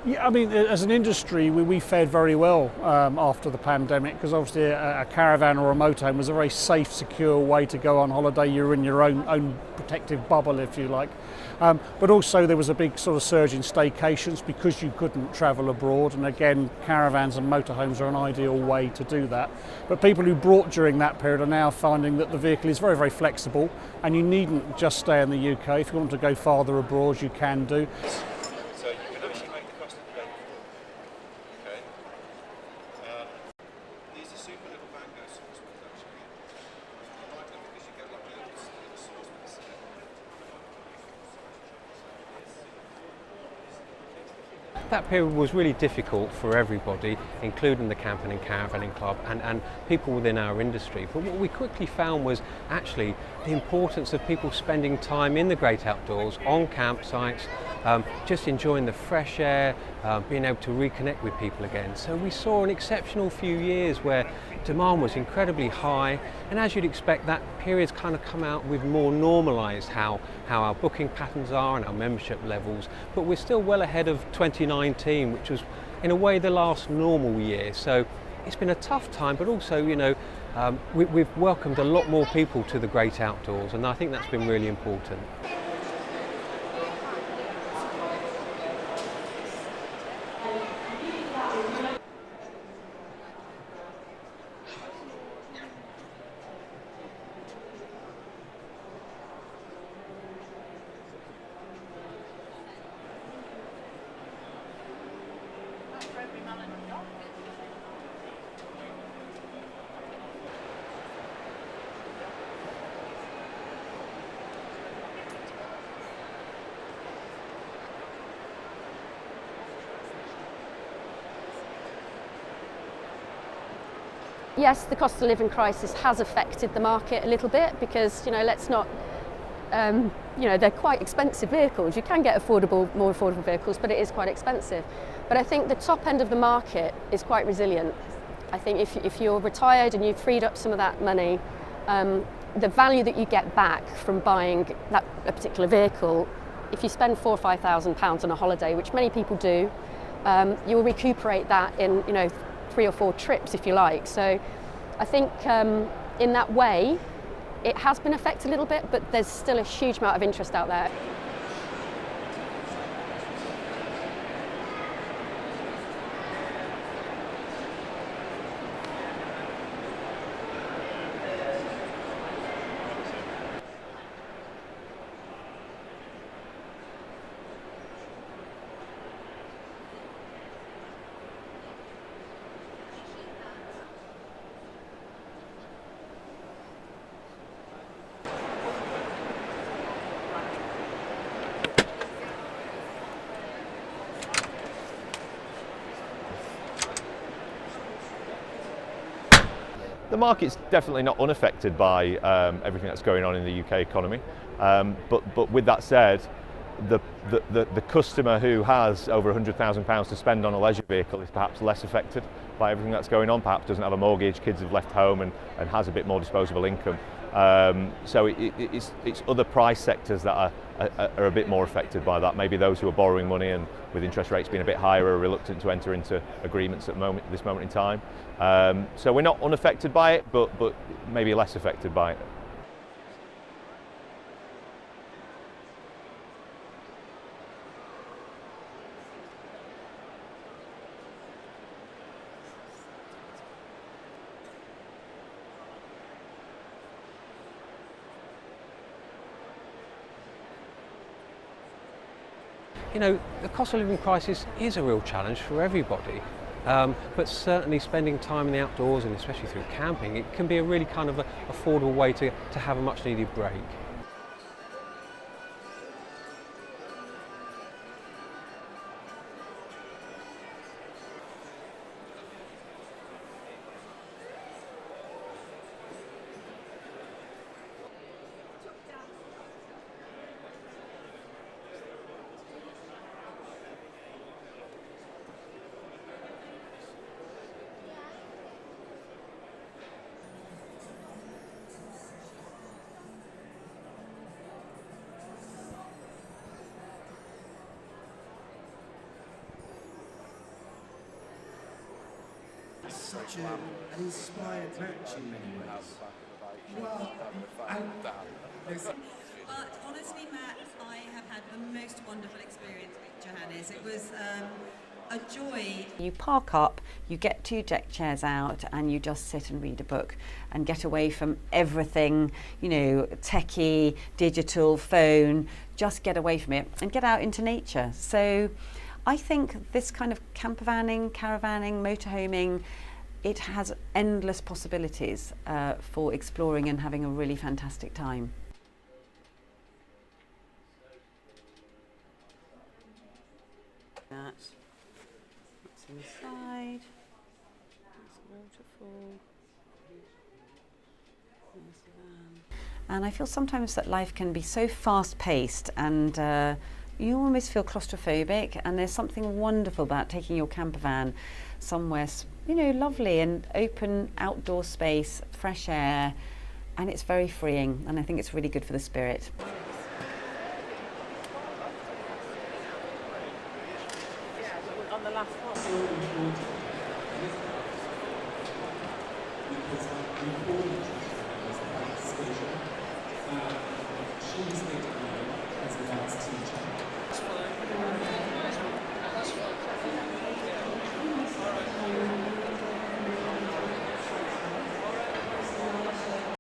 Yeah, I mean, as an industry, we fared very well after the pandemic, because obviously a caravan or a motorhome was a very safe, secure way to go on holiday. You're in your own protective bubble, if you like. But also there was a big sort of surge in staycations because you couldn't travel abroad. And again, caravans and motorhomes are an ideal way to do that. But people who brought during that period are now finding that the vehicle is very, very flexible, and you needn't just stay in the UK. If you want to go farther abroad, you can do. So you can actually make the cost of the vehicle. Okay. These are super little mango saucepans actually. I like them because you get like a little saucepan set. That period was really difficult for everybody, including the camping and caravaning club and people within our industry. But what we quickly found was actually the importance of people spending time in the great outdoors, on campsites, just enjoying the fresh air, being able to reconnect with people again. So we saw an exceptional few years where demand was incredibly high, and as you'd expect, that period's kind of come out with more normalised how our booking patterns are and our membership levels, but we're still well ahead of 2019, which was in a way the last normal year. So it's been a tough time, but also, you know, we've welcomed a lot more people to the great outdoors, and I think that's been really important. Yes, the cost of living crisis has affected the market a little bit because, you know, let's not, you know, they're quite expensive vehicles. You can get more affordable vehicles, but it is quite expensive. But I think the top end of the market is quite resilient. I think if you're retired and you've freed up some of that money, the value that you get back from buying a particular vehicle, if you spend £4,000 or £5,000 on a holiday, which many people do, you'll recuperate that in, you know, 3 or 4 trips, if you like. So I think in that way it has been affected a little bit, but there's still a huge amount of interest out there. The market's definitely not unaffected by everything that's going on in the UK economy, but with that said, the customer who has over £100,000 to spend on a leisure vehicle is perhaps less affected by everything that's going on, perhaps doesn't have a mortgage, kids have left home and has a bit more disposable income. So it's other price sectors that are a bit more affected by that. Maybe those who are borrowing money and with interest rates being a bit higher are reluctant to enter into agreements at this moment in time. So we're not unaffected by it, but maybe less affected by it. You know, the cost of living crisis is a real challenge for everybody, but certainly spending time in the outdoors, and especially through camping, it can be a really kind of affordable way to have a much needed break. such an inspired match in many ways. Well, But honestly, Matt, I have had the most wonderful experience with Johannes. It was a joy. You park up, you get 2 deck chairs out, and you just sit and read a book and get away from everything, you know, techie, digital, phone. Just get away from it and get out into nature. So I think this kind of campervanning, caravanning, motorhoming, it has endless possibilities for exploring and having a really fantastic time. That's inside. There's a waterfall. There's the van. And I feel sometimes that life can be so fast-paced and you almost feel claustrophobic, and there's something wonderful about taking your camper van somewhere, you know, lovely and open outdoor space, fresh air, and it's very freeing, and I think it's really good for the spirit. On the last one.